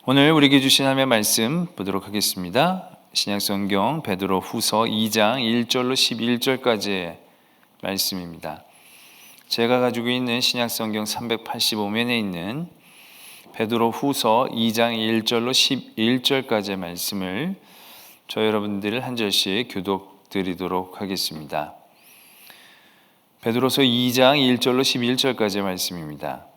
오늘 우리에게 주신 하나님의 말씀 보도록 하겠습니다. 신약성경 베드로후서 2장 1절로 11절까지의 말씀입니다. 제가 가지고 있는 신약성경 385면에 있는 베드로후서 2장 1절로 11절까지의 말씀을 저 여러분들 한 절씩 교독 드리도록 하겠습니다. 베드로서 2장 1절로 11절까지의 말씀입니다.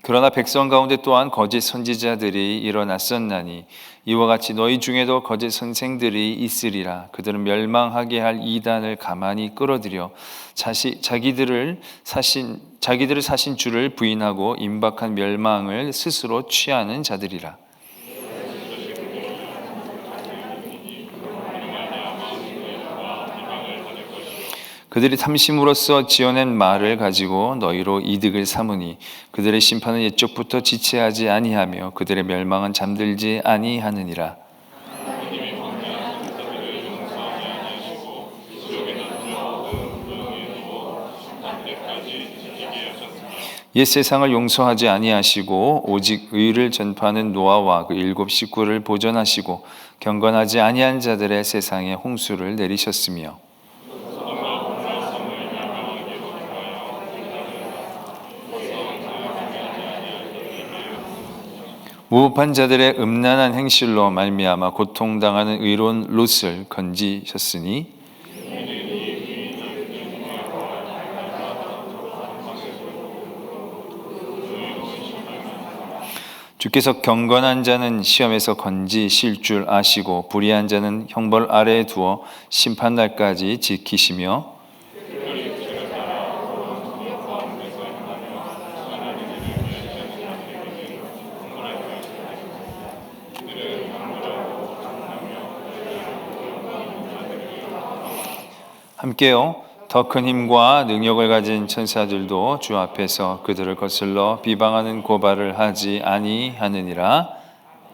그러나 백성 가운데 또한 거짓 선지자들이 일어났었나니 이와 같이 너희 중에도 거짓 선생들이 있으리라. 그들은 멸망하게 할 이단을 가만히 끌어들여 자기들을 사신 주를 부인하고 임박한 멸망을 스스로 취하는 자들이라. 그들이 탐심으로써 지어낸 말을 가지고 너희로 이득을 삼으니 그들의 심판은 옛적부터 지체하지 아니하며 그들의 멸망은 잠들지 아니하느니라. 옛 세상을 용서하지 아니하시고 오직 의를 전파하는 노아와 그 7 식구를 보존하시고 경건하지 아니한 자들의 세상에 홍수를 내리셨으며 무법한 자들의 음란한 행실로 말미암아 고통당하는 의로운 롯을 건지셨으니 주께서 경건한 자는 시험에서 건지실 줄 아시고 불의한 자는 형벌 아래에 두어 심판날까지 지키시며 함께요 더 큰 힘과 능력을 가진 천사들도 주 앞에서 그들을 거슬러 비방하는 고발을 하지 아니하느니라.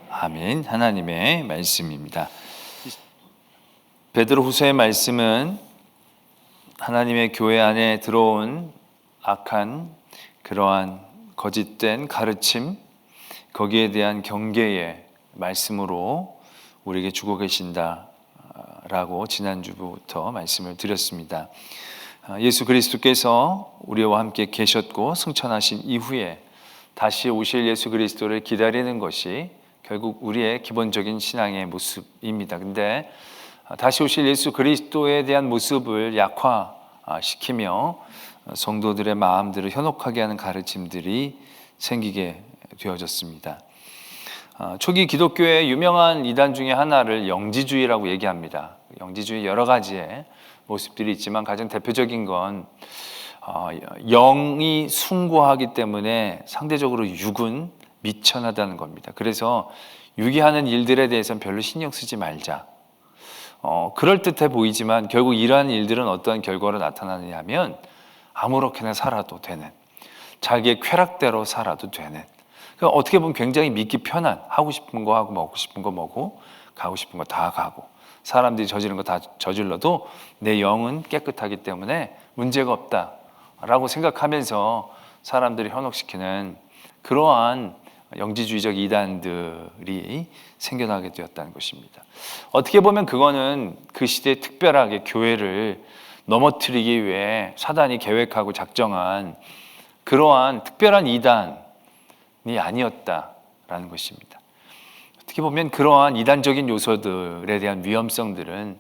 아멘. 하나님의 말씀입니다. 베드로후서의 말씀은 하나님의 교회 안에 들어온 악한 그러한 거짓된 가르침, 거기에 대한 경계의 말씀으로 우리에게 주고 계신다 라고 지난주부터 말씀을 드렸습니다. 예수 그리스도께서 우리와 함께 계셨고 승천하신 이후에 다시 오실 예수 그리스도를 기다리는 것이 결국 우리의 기본적인 신앙의 모습입니다. 근데 다시 오실 예수 그리스도에 대한 모습을 약화시키며 성도들의 마음들을 현혹하게 하는 가르침들이 생기게 되어졌습니다. 초기 기독교의 유명한 이단 중에 하나를 영지주의라고 얘기합니다. 영지주의 여러 가지의 모습들이 있지만 가장 대표적인 건 영이 숭고하기 때문에 상대적으로 육은 미천하다는 겁니다. 그래서 육이 하는 일들에 대해서는 별로 신경 쓰지 말자. 그럴듯해 보이지만 결국 이러한 일들은 어떠한 결과로 나타나느냐 하면 아무렇게나 살아도 되는, 자기의 쾌락대로 살아도 되는, 그러니까 어떻게 보면 굉장히 믿기 편한, 하고 싶은 거 하고 먹고 싶은 거 먹고 가고 싶은 거 다 가고 사람들이 저지른 거 다 저질러도 내 영은 깨끗하기 때문에 문제가 없다라고 생각하면서 사람들이 현혹시키는 그러한 영지주의적 이단들이 생겨나게 되었다는 것입니다. 어떻게 보면 그거는 그 시대에 특별하게 교회를 넘어뜨리기 위해 사단이 계획하고 작정한 그러한 특별한 이단이 아니었다라는 것입니다. 어떻게 보면 그러한 이단적인 요소들에 대한 위험성들은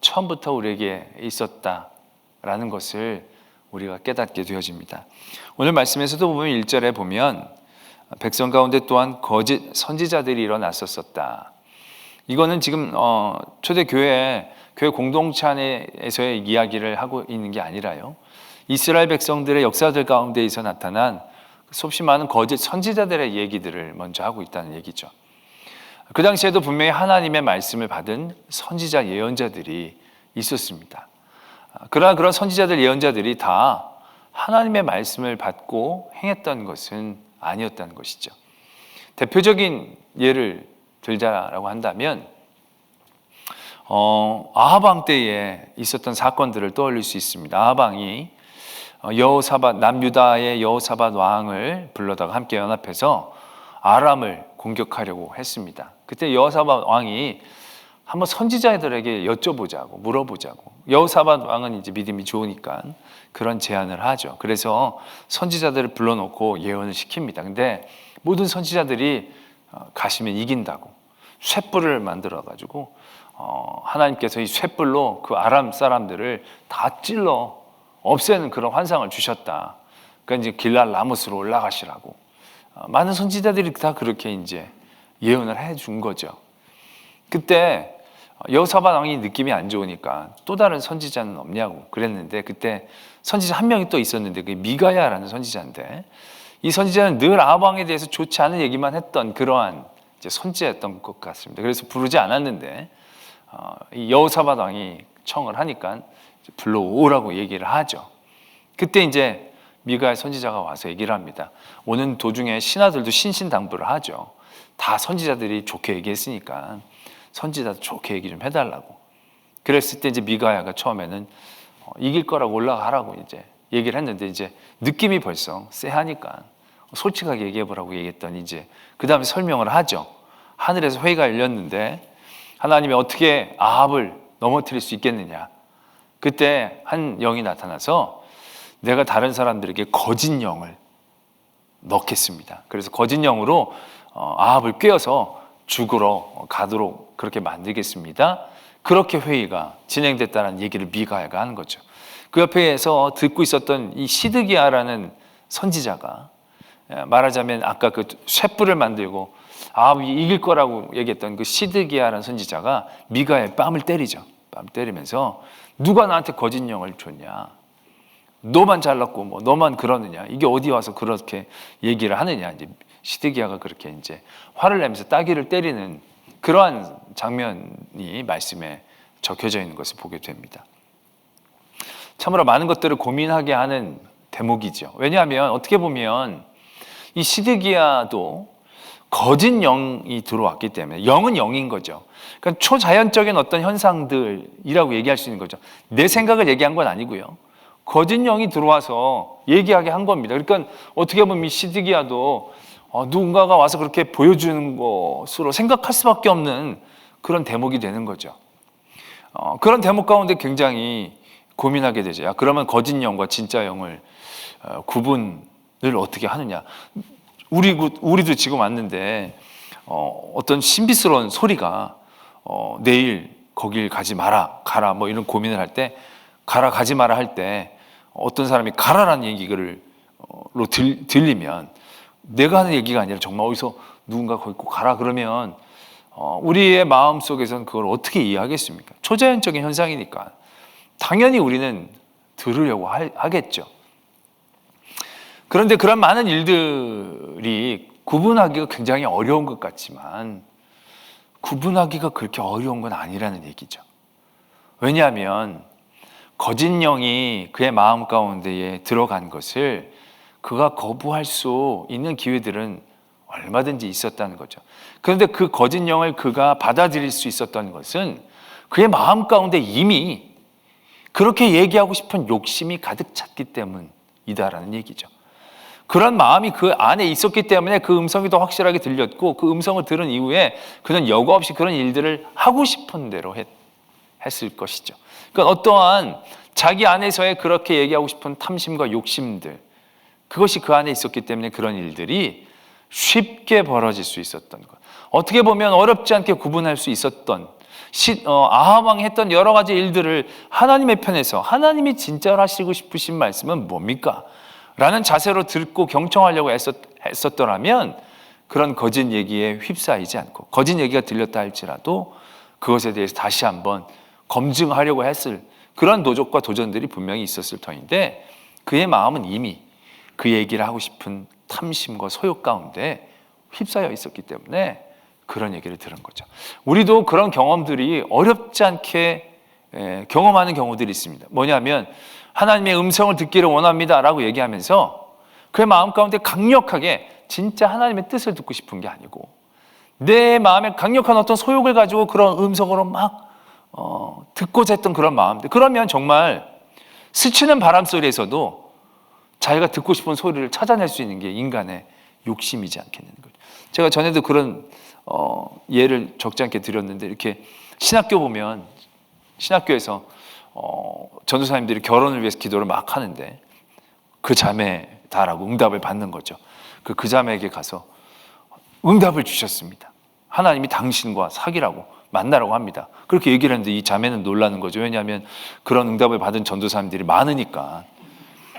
처음부터 우리에게 있었다라는 것을 우리가 깨닫게 되어집니다. 오늘 말씀에서도 보면 1절에 보면 백성 가운데 또한 거짓 선지자들이 일어났었다. 이거는 지금 초대 교회 공동체 안에서의 이야기를 하고 있는 게 아니라요, 이스라엘 백성들의 역사들 가운데에서 나타난 수없이 많은 거짓 선지자들의 얘기들을 먼저 하고 있다는 얘기죠. 그 당시에도 분명히 하나님의 말씀을 받은 선지자 예언자들이 있었습니다. 그런 선지자들 예언자들이 다 하나님의 말씀을 받고 행했던 것은 아니었다는 것이죠. 대표적인 예를 들자라고 한다면 아합 왕 때에 있었던 사건들을 떠올릴 수 있습니다. 아합 왕이 남유다의 여호사밧 왕을 불러다가 함께 연합해서 아람을 공격하려고 했습니다. 그때 여호사밧 왕이 한번 선지자들에게 여쭤보자고, 물어보자고. 여호사밧 왕은 이제 믿음이 좋으니까 그런 제안을 하죠. 그래서 선지자들을 불러놓고 예언을 시킵니다. 근데 모든 선지자들이 가시면 이긴다고 횃불을 만들어가지고 하나님께서 이 횃불로 그 아람 사람들을 다 찔러 없애는 그런 환상을 주셨다. 그러니까 이제 길랄 라못으로 올라가시라고. 많은 선지자들이 다 그렇게 이제 예언을 해준 거죠. 그때 여호사밧 왕이 느낌이 안 좋으니까 또 다른 선지자는 없냐고 그랬는데, 그때 선지자 한 명이 또 있었는데 그게 미가야라는 선지자인데, 이 선지자는 늘 아합 왕에 대해서 좋지 않은 얘기만 했던 그러한 이제 선지자였던 것 같습니다. 그래서 부르지 않았는데 이 여호사밧 왕이 청을 하니까 불러오라고 얘기를 하죠. 그때 이제 미가야 선지자가 와서 얘기를 합니다. 오는 도중에 신하들도 신신당부를 하죠. 다 선지자들이 좋게 얘기했으니까 선지자도 좋게 얘기 좀 해달라고. 그랬을 때 이제 미가야가 처음에는 이길 거라고 올라가라고 이제 얘기를 했는데, 이제 느낌이 벌써 쎄하니까 솔직하게 얘기해보라고 얘기했더니 이제 그 다음에 설명을 하죠. 하늘에서 회의가 열렸는데 하나님이 어떻게 아합을 넘어뜨릴 수 있겠느냐. 그때 한 영이 나타나서 내가 다른 사람들에게 거짓 영을 넣겠습니다. 그래서 거짓 영으로 아합을 꿰어서 죽으러 가도록 그렇게 만들겠습니다. 그렇게 회의가 진행됐다는 얘기를 미가야가 하는 거죠. 그 옆에서 듣고 있었던 이 시드기야라는 선지자가, 말하자면 아까 그 횃불을 만들고 아합이 이길 거라고 얘기했던 그 시드기야라는 선지자가 미가야의 뺨을 때리죠. 뺨 때리면서 누가 나한테 거짓 영을 줬냐, 너만 잘났고 뭐 너만 그러느냐, 이게 어디 와서 그렇게 얘기를 하느냐. 이제 시드기야가 그렇게 이제 화를 내면서 따귀를 때리는 그러한 장면이 말씀에 적혀져 있는 것을 보게 됩니다. 참으로 많은 것들을 고민하게 하는 대목이죠. 왜냐하면 어떻게 보면 이 시드기야도 거짓 영이 들어왔기 때문에, 영은 영인 거죠. 그러니까 초자연적인 어떤 현상들이라고 얘기할 수 있는 거죠. 내 생각을 얘기한 건 아니고요. 거짓 영이 들어와서 얘기하게 한 겁니다. 그러니까 어떻게 보면 이 시드기야도 누군가가 와서 그렇게 보여주는 것으로 생각할 수밖에 없는 그런 대목이 되는 거죠. 그런 대목 가운데 굉장히 고민하게 되죠. 야, 그러면 거짓 영과 진짜 영을 구분을 어떻게 하느냐. 우리도 지금 왔는데 어떤 신비스러운 소리가 내일 거길 가지 마라, 가라, 뭐 이런 고민을 할 때, 가라, 가지 마라 할 때 어떤 사람이 가라라는 얘기를 들리면, 내가 하는 얘기가 아니라 정말 어디서 누군가 거기 꼭 가라 그러면 우리의 마음 속에서는 그걸 어떻게 이해하겠습니까? 초자연적인 현상이니까 당연히 우리는 들으려고 하겠죠. 그런데 그런 많은 일들이 구분하기가 굉장히 어려운 것 같지만 구분하기가 그렇게 어려운 건 아니라는 얘기죠. 왜냐하면 거짓 영이 그의 마음 가운데에 들어간 것을 그가 거부할 수 있는 기회들은 얼마든지 있었다는 거죠. 그런데 그 거짓 영을 그가 받아들일 수 있었던 것은 그의 마음 가운데 이미 그렇게 얘기하고 싶은 욕심이 가득 찼기 때문이다라는 얘기죠. 그런 마음이 그 안에 있었기 때문에 그 음성이 더 확실하게 들렸고, 그 음성을 들은 이후에 그는 여과 없이 그런 일들을 하고 싶은 대로 했을 것이죠. 그러니까 어떠한 자기 안에서의 그렇게 얘기하고 싶은 탐심과 욕심들, 그것이 그 안에 있었기 때문에 그런 일들이 쉽게 벌어질 수 있었던 것. 어떻게 보면 어렵지 않게 구분할 수 있었던 아합 왕이 했던 여러 가지 일들을 하나님의 편에서, 하나님이 진짜로 하시고 싶으신 말씀은 뭡니까? 라는 자세로 듣고 경청하려고 했었더라면 그런 거짓 얘기에 휩싸이지 않고, 거짓 얘기가 들렸다 할지라도 그것에 대해서 다시 한번 검증하려고 했을 그런 노력과 도전들이 분명히 있었을 터인데, 그의 마음은 이미 그 얘기를 하고 싶은 탐심과 소욕 가운데 휩싸여 있었기 때문에 그런 얘기를 들은 거죠. 우리도 그런 경험들이 어렵지 않게 경험하는 경우들이 있습니다. 뭐냐면 하나님의 음성을 듣기를 원합니다 라고 얘기하면서 그의 마음 가운데 강력하게 진짜 하나님의 뜻을 듣고 싶은 게 아니고, 내 마음에 강력한 어떤 소욕을 가지고 그런 음성으로 막 듣고자 했던 그런 마음들, 그러면 정말 스치는 바람 소리에서도 자기가 듣고 싶은 소리를 찾아낼 수 있는 게 인간의 욕심이지 않겠는 거죠. 제가 전에도 그런 예를 적지 않게 드렸는데, 이렇게 신학교 보면 신학교에서 전도사님들이 결혼을 위해서 기도를 막 하는데 그 자매다라고 응답을 받는 거죠. 그 자매에게 가서 응답을 주셨습니다. 하나님이 당신과 사귀라고 만나라고 합니다. 그렇게 얘기를 했는데 이 자매는 놀라는 거죠. 왜냐하면 그런 응답을 받은 전도사님들이 많으니까.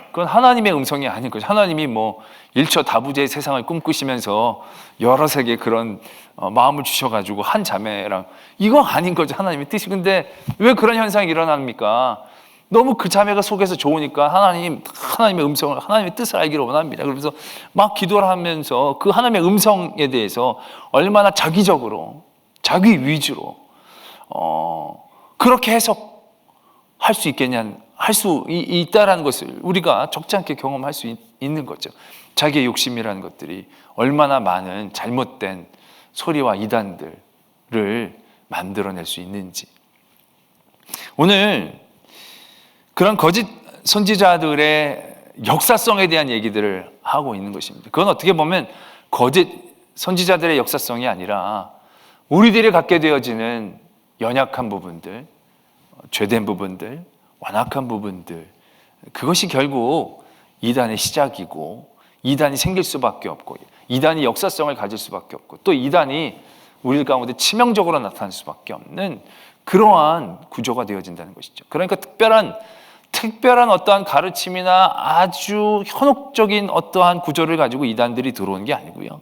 그건 하나님의 음성이 아닌 거죠. 하나님이 뭐 일처다부제의 세상을 꿈꾸시면서 여러 세계 그런 마음을 주셔가지고 한 자매랑, 이거 아닌 거죠. 하나님의 뜻이. 근데 왜 그런 현상이 일어납니까? 너무 그 자매가 속에서 좋으니까 하나님의 음성을, 하나님의 뜻을 알기를 원합니다. 그래서 막 기도를 하면서 그 하나님의 음성에 대해서 얼마나 자기적으로, 자기 위주로 그렇게 해석할 수 있겠냐, 할 수 있다라는 것을 우리가 적지 않게 경험할 수 있는 거죠. 자기의 욕심이라는 것들이 얼마나 많은 잘못된 소리와 이단들을 만들어낼 수 있는지. 오늘 그런 거짓 선지자들의 역사성에 대한 얘기들을 하고 있는 것입니다. 그건 어떻게 보면 거짓 선지자들의 역사성이 아니라 우리들이 갖게 되어지는 연약한 부분들, 죄된 부분들, 완악한 부분들, 그것이 결국 이단의 시작이고 이단이 생길 수밖에 없고 이단이 역사성을 가질 수밖에 없고 또 이단이 우리 가운데 치명적으로 나타날 수밖에 없는 그러한 구조가 되어진다는 것이죠. 그러니까 특별한 어떠한 가르침이나 아주 현혹적인 어떠한 구조를 가지고 이단들이 들어오는 게 아니고요.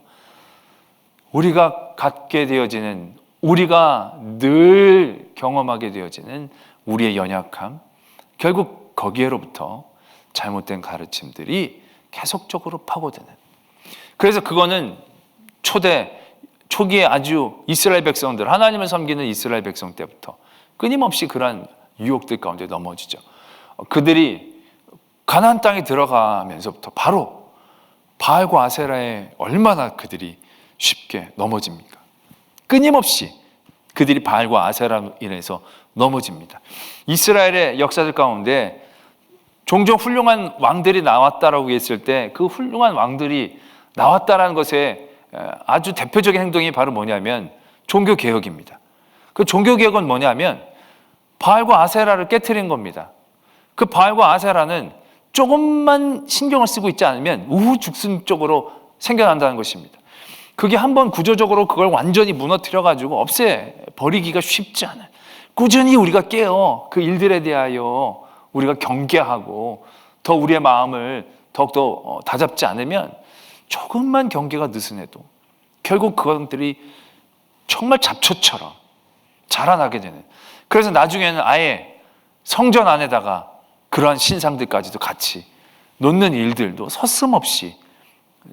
우리가 갖게 되어지는, 우리가 늘 경험하게 되어지는 우리의 연약함, 결국 거기에로부터 잘못된 가르침들이 계속적으로 파고드는. 그래서 그거는 초기에 아주 이스라엘 백성들, 하나님을 섬기는 이스라엘 백성 때부터 끊임없이 그러한 유혹들 가운데 넘어지죠. 그들이 가나안 땅에 들어가면서부터 바로 바알과 아세라에 얼마나 그들이 쉽게 넘어집니까? 끊임없이 그들이 바알과 아세라로 인해서 넘어집니다. 이스라엘의 역사들 가운데 종종 훌륭한 왕들이 나왔다라고 했을 때 그 훌륭한 왕들이 나왔다라는 것에 아주 대표적인 행동이 바로 뭐냐면 종교개혁입니다. 그 종교개혁은 뭐냐면 바알과 아세라를 깨트린 겁니다. 그 바알과 아세라는 조금만 신경을 쓰고 있지 않으면 우후죽순적으로 생겨난다는 것입니다. 그게 한번 구조적으로 그걸 완전히 무너뜨려가지고 없애버리기가 쉽지 않아요. 꾸준히 우리가 깨어 그 일들에 대하여 우리가 경계하고 더 우리의 마음을 더욱더 다잡지 않으면 조금만 경계가 느슨해도 결국 그것들이 정말 잡초처럼 자라나게 되는. 그래서 나중에는 아예 성전 안에다가 그러한 신상들까지도 같이 놓는 일들도 서슴없이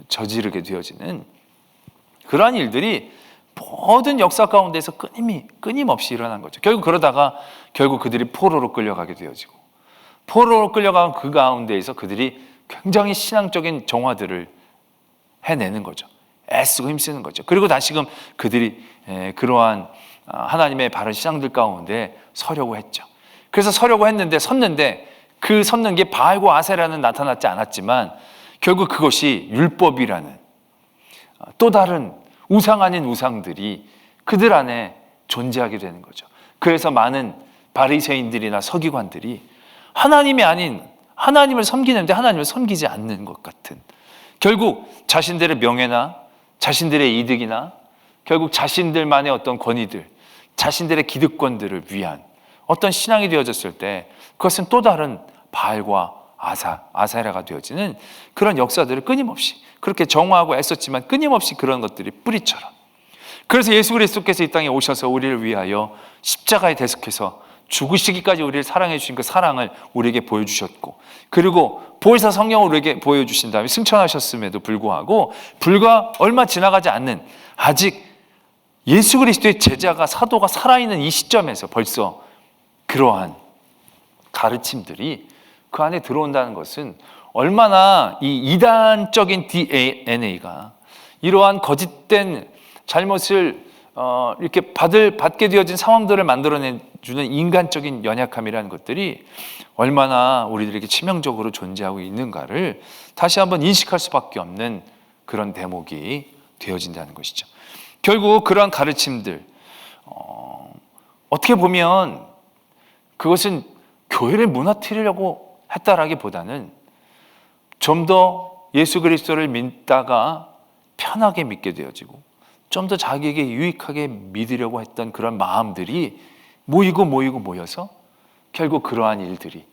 저지르게 되어지는 그러한 일들이 모든 역사 가운데서 끊임없이 일어난 거죠. 결국 그들이 포로로 끌려가게 되어지고 포로로 끌려간 그 가운데에서 그들이 굉장히 신앙적인 정화들을 해내는 거죠. 애쓰고 힘쓰는 거죠. 그리고 다시금 그들이 그러한 하나님의 바른 신앙들 가운데 서려고 했죠. 그래서 서려고 했는데 섰는데 그 섰는 게 바알과 아세라는 나타났지 않았지만 결국 그것이 율법이라는 또 다른 우상 아닌 우상들이 그들 안에 존재하게 되는 거죠. 그래서 많은 바리새인들이나 서기관들이 하나님이 아닌 하나님을 섬기는데 하나님을 섬기지 않는 것 같은, 결국 자신들의 명예나 자신들의 이득이나 결국 자신들만의 어떤 권위들, 자신들의 기득권들을 위한 어떤 신앙이 되어졌을 때 그것은 또 다른 바알과 아세라가 되어지는 그런 역사들을 끊임없이 그렇게 정화하고 애썼지만 끊임없이 그런 것들이 뿌리처럼. 그래서 예수 그리스도께서 이 땅에 오셔서 우리를 위하여 십자가에 대속해서 죽으시기까지 우리를 사랑해 주신 그 사랑을 우리에게 보여주셨고, 그리고 보혜사 성령을 우리에게 보여주신 다음에 승천하셨음에도 불구하고 불과 얼마 지나가지 않는 아직 예수 그리스도의 제자가 사도가 살아있는 이 시점에서 벌써 그러한 가르침들이 그 안에 들어온다는 것은 얼마나 이 이단적인 DNA가 이러한 거짓된 잘못을 이렇게 받게 되어진 상황들을 만들어내주는 인간적인 연약함이라는 것들이 얼마나 우리들에게 치명적으로 존재하고 있는가를 다시 한번 인식할 수밖에 없는 그런 대목이 되어진다는 것이죠. 결국 그러한 가르침들, 어떻게 보면 그것은 교회를 무너뜨리려고 했다라기보다는 좀 더 예수 그리스도를 믿다가 편하게 믿게 되어지고 좀 더 자기에게 유익하게 믿으려고 했던 그런 마음들이 모여서 결국 그러한 일들이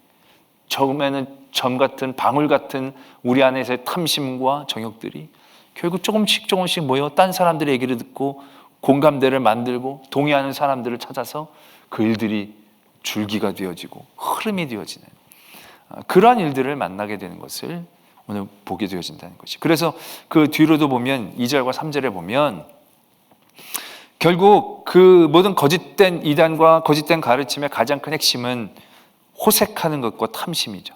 처음에는 점 같은 방울 같은 우리 안에서의 탐심과 정욕들이 결국 조금씩 모여 딴 사람들의 얘기를 듣고 공감대를 만들고 동의하는 사람들을 찾아서 그 일들이 줄기가 되어지고 흐름이 되어지는 그러한 일들을 만나게 되는 것을 오늘 보게 되어진다는 것이. 그래서 그 뒤로도 보면 2절과 3절에 보면 결국 그 모든 거짓된 이단과 거짓된 가르침의 가장 큰 핵심은 호색하는 것과 탐심이죠.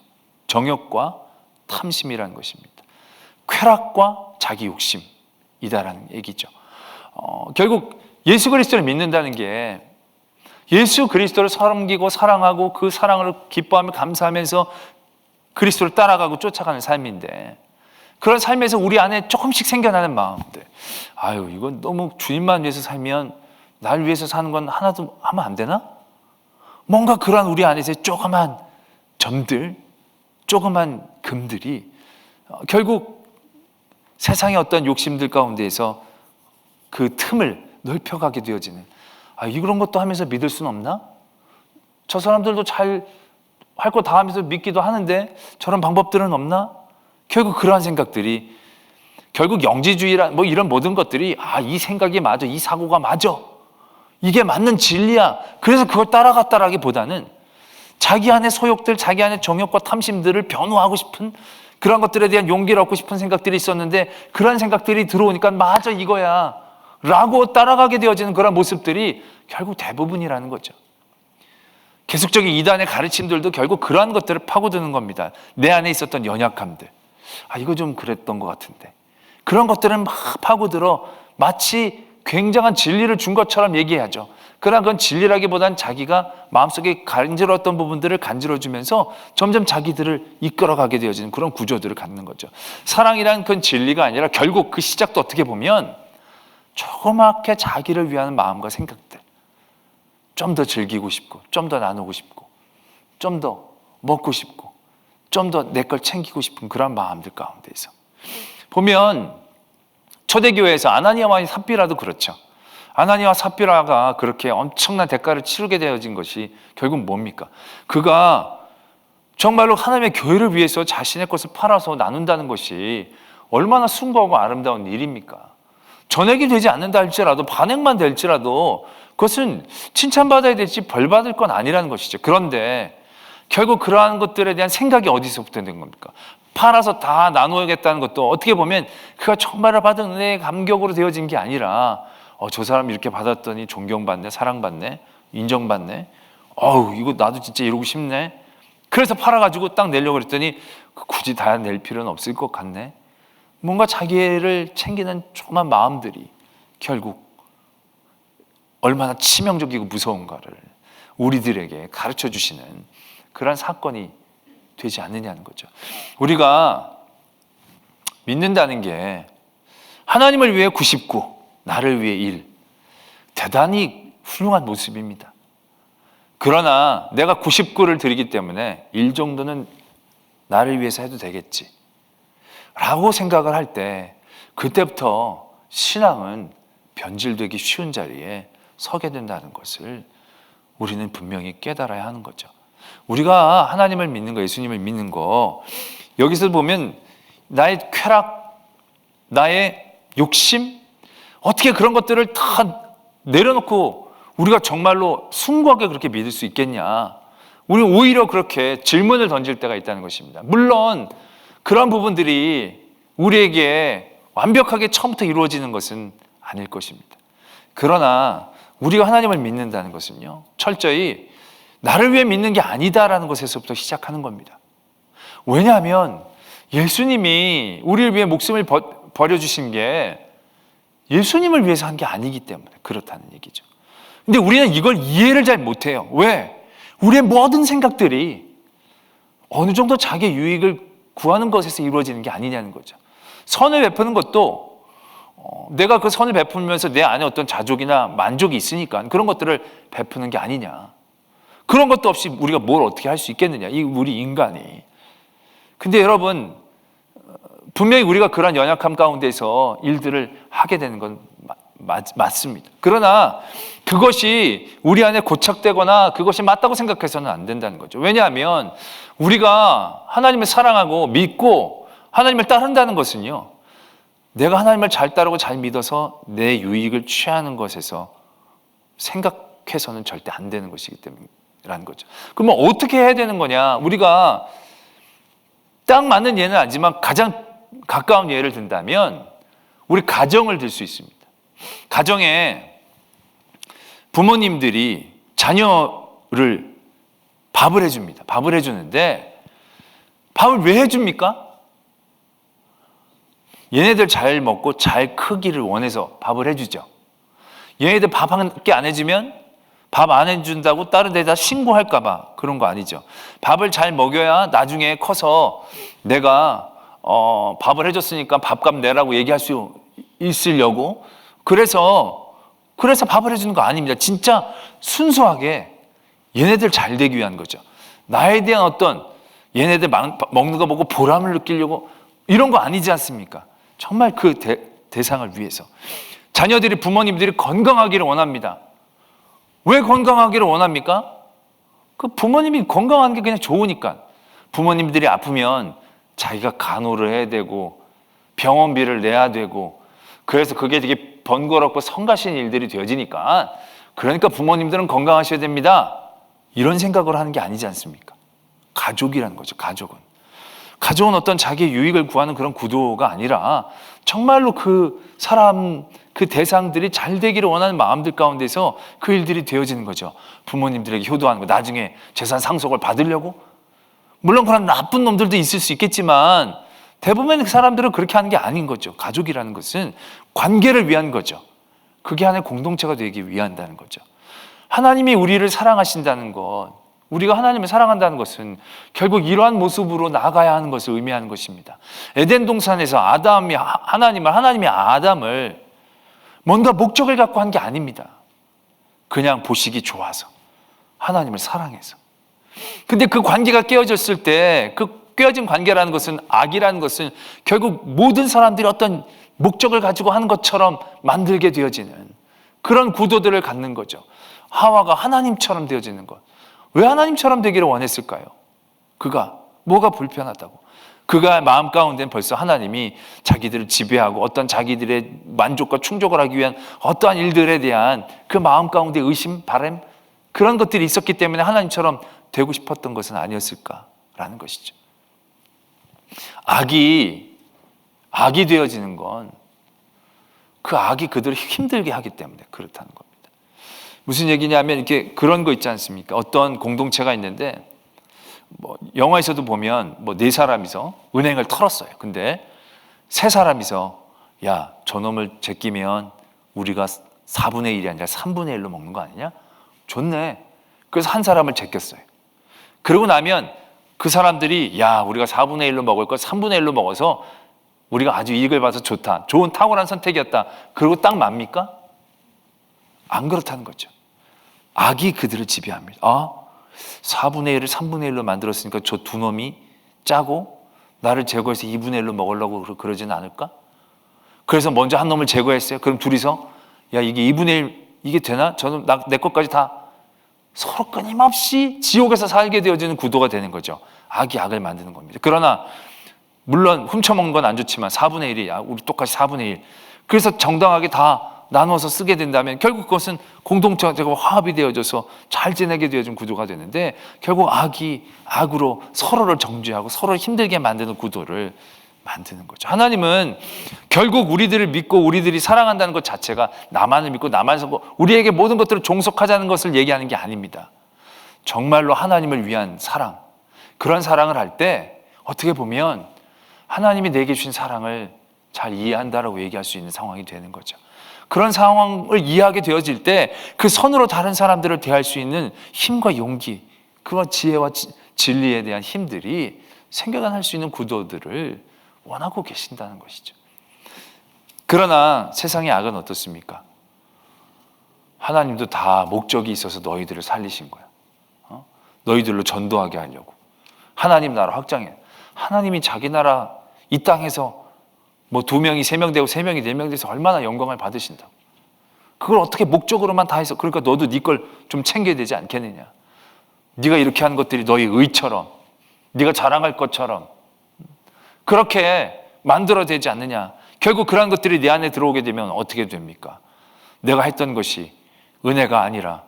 정욕과 탐심이라는 것입니다. 쾌락과 자기 욕심이다라는 얘기죠. 결국 예수 그리스도를 믿는다는 게 예수 그리스도를 섬기고 사랑하고 그 사랑을 기뻐하며 감사하면서 그리스도를 따라가고 쫓아가는 삶인데, 그런 삶에서 우리 안에 조금씩 생겨나는 마음들, 이건 너무 주님만 위해서 살면 날 위해서 사는 건 하나도 하면 안 되나? 뭔가 그런 우리 안에서의 조그만 점들, 조그만 금들이 결국 세상의 어떤 욕심들 가운데에서 그 틈을 넓혀가게 되어지는, 이런 것도 하면서 믿을 수는 없나? 저 사람들도 잘 할 거 다 하면서 믿기도 하는데 저런 방법들은 없나? 결국 그러한 생각들이, 결국 영지주의라 이런 모든 것들이 이 생각이 맞아, 이 사고가 맞아, 이게 맞는 진리야, 그래서 그걸 따라갔다라기보다는 자기 안의 소욕들, 자기 안의 정욕과 탐심들을 변호하고 싶은 그런 것들에 대한 용기를 얻고 싶은 생각들이 있었는데, 그런 생각들이 들어오니까 맞아, 이거야 라고 따라가게 되어지는 그런 모습들이 결국 대부분이라는 거죠. 계속적인 이단의 가르침들도 결국 그러한 것들을 파고드는 겁니다. 내 안에 있었던 연약함들, 이거 좀 그랬던 것 같은데, 그런 것들을 막 파고들어 마치 굉장한 진리를 준 것처럼 얘기하죠. 그러나 그건 진리라기보단 자기가 마음속에 간지러웠던 부분들을 간지러주면서 점점 자기들을 이끌어가게 되어지는 그런 구조들을 갖는 거죠. 사랑이란 그건 진리가 아니라 결국 그 시작도 어떻게 보면 조그맣게 자기를 위한 마음과 생각들, 좀 더 즐기고 싶고, 좀 더 나누고 싶고, 좀 더 먹고 싶고, 좀 더 내 걸 챙기고 싶은 그런 마음들 가운데서 보면, 초대교회에서 아나니아와 삽비라도 그렇죠. 아나니아와 삽비라가 그렇게 엄청난 대가를 치르게 되어진 것이 결국 뭡니까? 그가 정말로 하나님의 교회를 위해서 자신의 것을 팔아서 나눈다는 것이 얼마나 숭고하고 아름다운 일입니까? 전액이 되지 않는다 할지라도, 반액만 될지라도 그것은 칭찬받아야 될지 벌 받을 건 아니라는 것이죠. 그런데 결국 그러한 것들에 대한 생각이 어디서부터 된 겁니까? 팔아서 다 나누어야겠다는 것도 어떻게 보면 그가 정말로 받은 은혜의 감격으로 되어진 게 아니라, 저 사람 이렇게 받았더니 존경받네, 사랑받네, 인정받네, 이거 나도 진짜 이러고 싶네, 그래서 팔아가지고 딱 내려고 그랬더니 굳이 다 낼 필요는 없을 것 같네. 뭔가 자기를 챙기는 조그만 마음들이 결국 얼마나 치명적이고 무서운가를 우리들에게 가르쳐 주시는 그런 사건이 되지 않느냐는 거죠. 우리가 믿는다는 게 하나님을 위해 99, 나를 위해 1, 대단히 훌륭한 모습입니다. 그러나 내가 99를 드리기 때문에 1 정도는 나를 위해서 해도 되겠지 라고 생각을 할 때, 그때부터 신앙은 변질되기 쉬운 자리에 서게 된다는 것을 우리는 분명히 깨달아야 하는 거죠. 우리가 하나님을 믿는 거, 예수님을 믿는 거, 여기서 보면 나의 쾌락, 나의 욕심, 어떻게 그런 것들을 다 내려놓고 우리가 정말로 숭고하게 그렇게 믿을 수 있겠냐? 우리는 오히려 그렇게 질문을 던질 때가 있다는 것입니다. 물론 그런 부분들이 우리에게 완벽하게 처음부터 이루어지는 것은 아닐 것입니다. 그러나 우리가 하나님을 믿는다는 것은요, 철저히 나를 위해 믿는 게 아니다라는 것에서부터 시작하는 겁니다. 왜냐하면 예수님이 우리를 위해 목숨을 버려주신 게 예수님을 위해서 한 게 아니기 때문에 그렇다는 얘기죠. 근데 우리는 이걸 이해를 잘 못해요. 왜? 우리의 모든 생각들이 어느 정도 자기의 유익을 구하는 것에서 이루어지는 게 아니냐는 거죠. 선을 베푸는 것도 내가 그 선을 베풀면서 내 안에 어떤 자족이나 만족이 있으니까 그런 것들을 베푸는 게 아니냐. 그런 것도 없이 우리가 뭘 어떻게 할 수 있겠느냐, 우리 인간이. 근데 여러분, 분명히 우리가 그런 연약함 가운데서 일들을 하게 되는 건 맞습니다. 그러나 그것이 우리 안에 고착되거나 그것이 맞다고 생각해서는 안 된다는 거죠. 왜냐하면 우리가 하나님을 사랑하고 믿고 하나님을 따른다는 것은요, 내가 하나님을 잘 따르고 잘 믿어서 내 유익을 취하는 것에서 생각해서는 절대 안 되는 것이기 때문이라는 거죠. 그러면 어떻게 해야 되는 거냐? 우리가 딱 맞는 예는 아니지만 가장 가까운 예를 든다면 우리 가정을 들 수 있습니다. 가정에 부모님들이 자녀를 밥을 해줍니다. 밥을 해주는데 밥을 왜 해줍니까? 얘네들 잘 먹고 잘 크기를 원해서 밥을 해주죠. 얘네들 밥 한 끼 안 해주면 밥 안 해준다고 다른 데다 신고할까 봐 그런 거 아니죠. 밥을 잘 먹여야 나중에 커서 내가 밥을 해줬으니까 밥값 내라고 얘기할 수 있으려고 그래서 밥을 해주는 거 아닙니다. 진짜 순수하게 얘네들 잘 되기 위한 거죠. 나에 대한 어떤 얘네들 먹는 거 보고 보람을 느끼려고 이런 거 아니지 않습니까? 정말 그 대상을 위해서. 자녀들이 부모님들이 건강하기를 원합니다. 왜 건강하기를 원합니까? 그 부모님이 건강한 게 그냥 좋으니까. 부모님들이 아프면 자기가 간호를 해야 되고 병원비를 내야 되고 그래서 그게 되게 번거롭고 성가신 일들이 되어지니까 그러니까 부모님들은 건강하셔야 됩니다. 이런 생각을 하는 게 아니지 않습니까? 가족이라는 거죠. 가족은 어떤 자기의 유익을 구하는 그런 구도가 아니라 정말로 그 사람, 그 대상들이 잘 되기를 원하는 마음들 가운데서 그 일들이 되어지는 거죠. 부모님들에게 효도하는 거, 나중에 재산 상속을 받으려고. 물론 그런 나쁜 놈들도 있을 수 있겠지만 대부분의 사람들은 그렇게 하는 게 아닌 거죠. 가족이라는 것은 관계를 위한 거죠. 그게 하나의 공동체가 되기 위한다는 거죠. 하나님이 우리를 사랑하신다는 것, 우리가 하나님을 사랑한다는 것은 결국 이러한 모습으로 나아가야 하는 것을 의미하는 것입니다. 에덴 동산에서 하나님이 아담을 뭔가 목적을 갖고 한 게 아닙니다. 그냥 보시기 좋아서, 하나님을 사랑해서. 근데 그 관계가 깨어졌을 때 그 깨어진 관계라는 것은, 악이라는 것은 결국 모든 사람들이 어떤 목적을 가지고 하는 것처럼 만들게 되어지는 그런 구도들을 갖는 거죠. 하와가 하나님처럼 되어지는 것. 왜 하나님처럼 되기를 원했을까요? 그가 뭐가 불편하다고? 그가 마음 가운데는 벌써 하나님이 자기들을 지배하고 어떤 자기들의 만족과 충족을 하기 위한 어떠한 일들에 대한 그 마음 가운데 의심, 바람 그런 것들이 있었기 때문에 하나님처럼 되고 싶었던 것은 아니었을까라는 것이죠. 악이 되어지는 건 그 악이 그들을 힘들게 하기 때문에 그렇다는 겁니다. 무슨 얘기냐면 이렇게 그런 거 있지 않습니까? 어떤 공동체가 있는데 영화에서도 보면 네 사람이서 은행을 털었어요. 근데 세 사람이서 야, 저놈을 제끼면 우리가 4분의 1이 아니라 3분의 1로 먹는 거 아니냐? 좋네. 그래서 한 사람을 제꼈어요. 그러고 나면 그 사람들이 야, 우리가 4분의 1로 먹을 걸 3분의 1로 먹어서 우리가 아주 이익을 봐서 좋다. 좋은 탁월한 선택이었다. 그리고 딱 맙니까? 안 그렇다는 거죠. 악이 그들을 지배합니다. 4분의 1을 3분의 1로 만들었으니까 저 두 놈이 짜고 나를 제거해서 2분의 1로 먹으려고 그러지는 않을까? 그래서 먼저 한 놈을 제거했어요. 그럼 둘이서 야, 이게 2분의 1 이게 되나? 저는 내 것까지 다 서로 끊임없이 지옥에서 살게 되어지는 구도가 되는 거죠. 악이 악을 만드는 겁니다. 그러나 물론 훔쳐먹는 건 안 좋지만 4분의 1이 우리 똑같이 4분의 1 그래서 정당하게 다 나눠서 쓰게 된다면 결국 그것은 공동체가 화합이 되어져서 잘 지내게 되어진 구조가 되는데 결국 악이 악으로 서로를 정죄하고 서로를 힘들게 만드는 구도를 만드는 거죠. 하나님은 결국 우리들을 믿고 우리들이 사랑한다는 것 자체가 나만을 믿고 나만을 사고 우리에게 모든 것들을 종속하자는 것을 얘기하는 게 아닙니다. 정말로 하나님을 위한 사랑, 그런 사랑을 할 때 어떻게 보면 하나님이 내게 주신 사랑을 잘 이해한다라고 얘기할 수 있는 상황이 되는 거죠. 그런 상황을 이해하게 되어질 때 그 선으로 다른 사람들을 대할 수 있는 힘과 용기, 그런 지혜와 진리에 대한 힘들이 생겨날 수 있는 구도들을 원하고 계신다는 것이죠. 그러나 세상의 악은 어떻습니까? 하나님도 다 목적이 있어서 너희들을 살리신 거야. 너희들로 전도하게 하려고. 하나님 나라 확장해. 하나님이 자기 나라 이 땅에서 뭐 2명이 3명 되고 3명이 4명 돼서 얼마나 영광을 받으신다고. 그걸 어떻게 목적으로만 다 해서, 그러니까 너도 네 걸 좀 챙겨야 되지 않겠느냐. 네가 이렇게 한 것들이 너희 의처럼, 네가 자랑할 것처럼 그렇게 만들어야 되지 않느냐. 결국 그런 것들이 내 안에 들어오게 되면 어떻게 됩니까? 내가 했던 것이 은혜가 아니라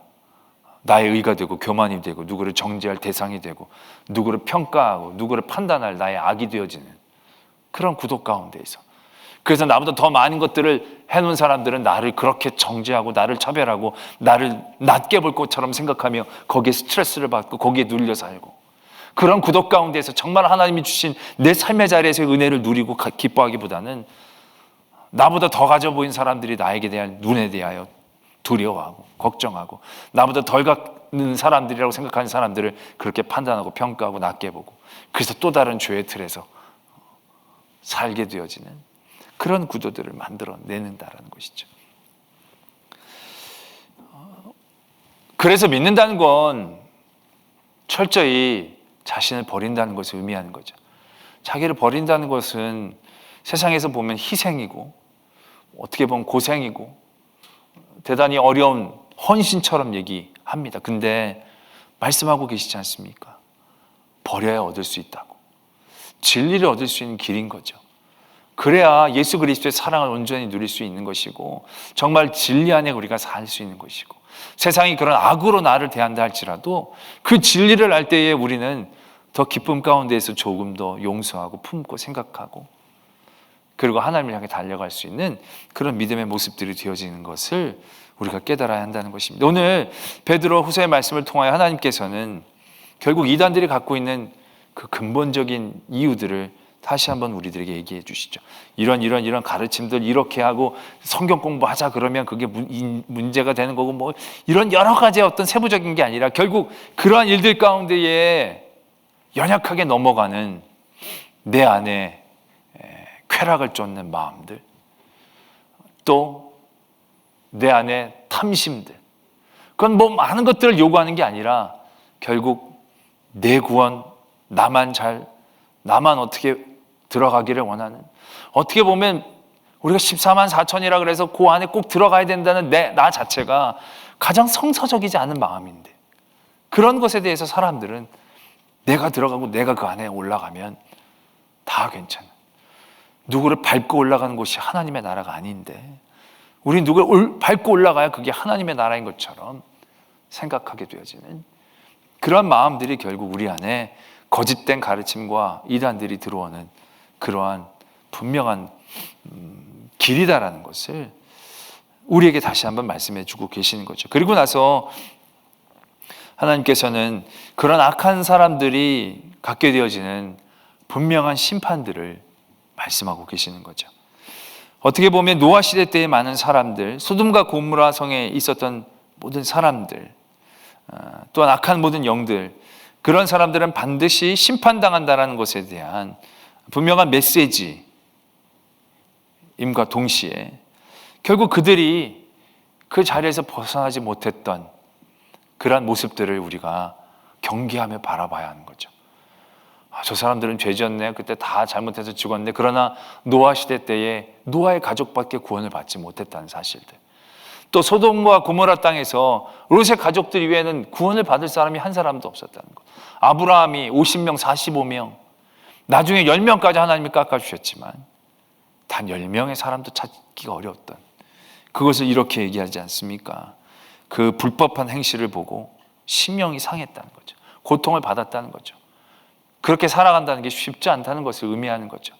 나의 의가 되고 교만이 되고 누구를 정죄할 대상이 되고 누구를 평가하고 누구를 판단할 나의 악이 되어지는 그런 구도 가운데에서, 그래서 나보다 더 많은 것들을 해놓은 사람들은 나를 그렇게 정죄하고 나를 차별하고 나를 낮게 볼 것처럼 생각하며 거기에 스트레스를 받고 거기에 눌려 살고, 그런 구도 가운데에서 정말 하나님이 주신 내 삶의 자리에서 은혜를 누리고 기뻐하기보다는 나보다 더 가져 보인 사람들이 나에게 대한 눈에 대하여 두려워하고 걱정하고, 나보다 덜 갖는 사람들이라고 생각하는 사람들을 그렇게 판단하고 평가하고 낮게 보고, 그래서 또 다른 죄의 틀에서 살게 되어지는 그런 구도들을 만들어내는다라는 것이죠. 그래서 믿는다는 건 철저히 자신을 버린다는 것을 의미하는 거죠. 자기를 버린다는 것은 세상에서 보면 희생이고 어떻게 보면 고생이고 대단히 어려운 헌신처럼 얘기합니다. 근데 말씀하고 계시지 않습니까? 버려야 얻을 수 있다고. 진리를 얻을 수 있는 길인 거죠. 그래야 예수 그리스도의 사랑을 온전히 누릴 수 있는 것이고 정말 진리 안에 우리가 살 수 있는 것이고, 세상이 그런 악으로 나를 대한다 할지라도 그 진리를 알 때에 우리는 더 기쁨 가운데에서 조금 더 용서하고 품고 생각하고 그리고 하나님을 향해 달려갈 수 있는 그런 믿음의 모습들이 되어지는 것을 우리가 깨달아야 한다는 것입니다. 오늘 베드로 후서의 말씀을 통하여 하나님께서는 결국 이단들이 갖고 있는 그 근본적인 이유들을 다시 한번 우리들에게 얘기해 주시죠. 이런 가르침들 이렇게 하고 성경 공부하자 그러면 그게 문제가 되는 거고, 뭐 이런 여러 가지의 어떤 세부적인 게 아니라 결국 그러한 일들 가운데에 연약하게 넘어가는 내 안에 쾌락을 쫓는 마음들, 또 내 안에 탐심들, 그건 뭐 많은 것들을 요구하는 게 아니라 결국 내 구원, 나만 어떻게 들어가기를 원하는, 어떻게 보면 우리가 14만 4천이라 그래서 그 안에 꼭 들어가야 된다는 나 자체가 가장 성서적이지 않은 마음인데, 그런 것에 대해서 사람들은 내가 들어가고 내가 그 안에 올라가면 다 괜찮아. 누구를 밟고 올라가는 곳이 하나님의 나라가 아닌데 우리 누구를 밟고 올라가야 그게 하나님의 나라인 것처럼 생각하게 되어지는 그런 마음들이 결국 우리 안에 거짓된 가르침과 이단들이 들어오는 그러한 분명한 길이다라는 것을 우리에게 다시 한번 말씀해 주고 계시는 거죠. 그리고 나서 하나님께서는 그런 악한 사람들이 갖게 되어지는 분명한 심판들을 말씀하고 계시는 거죠. 어떻게 보면 노아 시대 때의 많은 사람들, 소돔과 고모라 성에 있었던 모든 사람들, 또한 악한 모든 영들, 그런 사람들은 반드시 심판당한다는 것에 대한 분명한 메시지임과 동시에 결국 그들이 그 자리에서 벗어나지 못했던 그러한 모습들을 우리가 경계하며 바라봐야 하는 거죠. 저 사람들은 죄졌네, 그때 다 잘못해서 죽었네. 그러나 노아 시대 때에 노아의 가족밖에 구원을 받지 못했다는 사실들, 또 소돔과 고모라 땅에서 롯의 가족들 이외에는 구원을 받을 사람이 한 사람도 없었다는 것. 아브라함이 50명 45명, 나중에 10명까지 하나님이 깎아주셨지만 단 10명의 사람도 찾기가 어려웠던 그것을 이렇게 얘기하지 않습니까? 그 불법한 행실을 보고 심령이 상했다는 거죠. 고통을 받았다는 거죠. 그렇게 살아간다는 게 쉽지 않다는 것을 의미하는 거죠.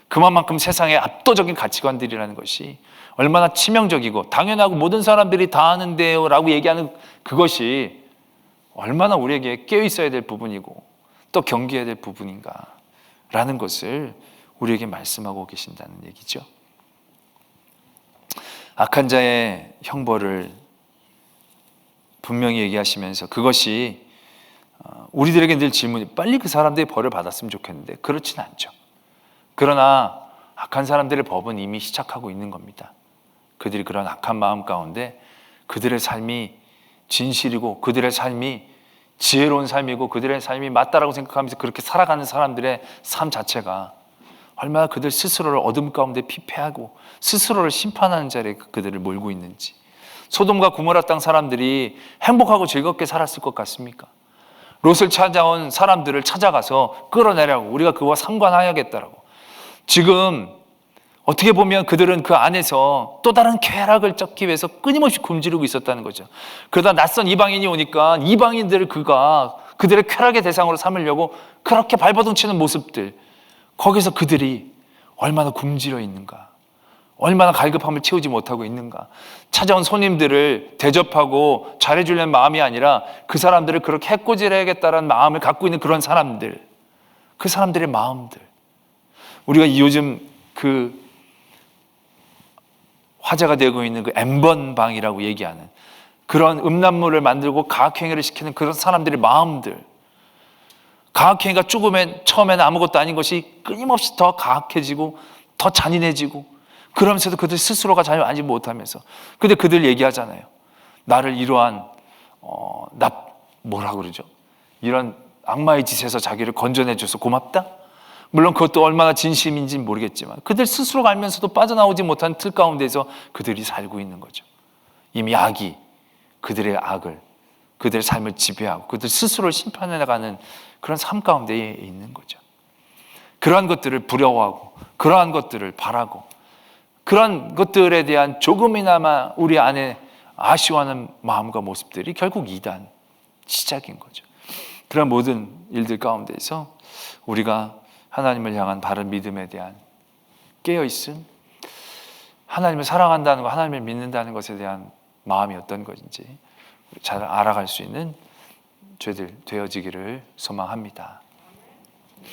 그만큼 세상의 압도적인 가치관들이라는 것이 얼마나 치명적이고 당연하고 모든 사람들이 다 아는데요 라고 얘기하는 그것이 얼마나 우리에게 깨어 있어야 될 부분이고 또 경계해야 될 부분인가 라는 것을 우리에게 말씀하고 계신다는 얘기죠. 악한 자의 형벌을 분명히 얘기하시면서 그것이 우리들에게 늘 질문이, 빨리 그 사람들이 벌을 받았으면 좋겠는데 그렇진 않죠. 그러나 악한 사람들의 법은 이미 시작하고 있는 겁니다. 그들이 그런 악한 마음 가운데 그들의 삶이 진실이고 그들의 삶이 지혜로운 삶이고 그들의 삶이 맞다라고 생각하면서 그렇게 살아가는 사람들의 삶 자체가 얼마나 그들 스스로를 어둠 가운데 피폐하고 스스로를 심판하는 자리에 그들을 몰고 있는지. 소돔과 고모라 땅 사람들이 행복하고 즐겁게 살았을 것 같습니까? 롯을 찾아온 사람들을 찾아가서 끌어내라고, 우리가 그와 상관하여야겠다라고. 지금 어떻게 보면 그들은 그 안에서 또 다른 쾌락을 쫓기 위해서 끊임없이 굶주리고 있었다는 거죠. 그러다 낯선 이방인이 오니까 이방인들을 그들의 쾌락의 대상으로 삼으려고 그렇게 발버둥치는 모습들, 거기서 그들이 얼마나 굶주려 있는가, 얼마나 갈급함을 채우지 못하고 있는가. 찾아온 손님들을 대접하고 잘해주려는 마음이 아니라 그 사람들을 그렇게 해코지해야겠다는 마음을 갖고 있는 그런 사람들, 그 사람들의 마음들. 우리가 요즘 그 화제가 되고 있는 그 N번방이라고 얘기하는 그런 음란물을 만들고 가학행위를 시키는 그런 사람들의 마음들, 가학행위가 처음에는 아무것도 아닌 것이 끊임없이 더 가학해지고 더 잔인해지고, 그러면서도 그들 스스로가 전혀 알지 못하면서. 근데 그들 얘기하잖아요. 나를 이러한 뭐라 그러죠? 이런 악마의 짓에서 자기를 건져내줘서 고맙다? 물론 그것도 얼마나 진심인지는 모르겠지만 그들 스스로가 알면서도 빠져나오지 못한 틀 가운데서 그들이 살고 있는 거죠. 이미 악이 그들의 악을, 그들의 삶을 지배하고 그들 스스로를 심판해 나가는 그런 삶 가운데 있는 거죠. 그러한 것들을 부러워하고 그러한 것들을 바라고 그런 것들에 대한 조금이나마 우리 안에 아쉬워하는 마음과 모습들이 결국 이단, 시작인 거죠. 그런 모든 일들 가운데서 우리가 하나님을 향한 바른 믿음에 대한 깨어있음, 하나님을 사랑한다는 것, 하나님을 믿는다는 것에 대한 마음이 어떤 것인지 잘 알아갈 수 있는 죄들 되어지기를 소망합니다.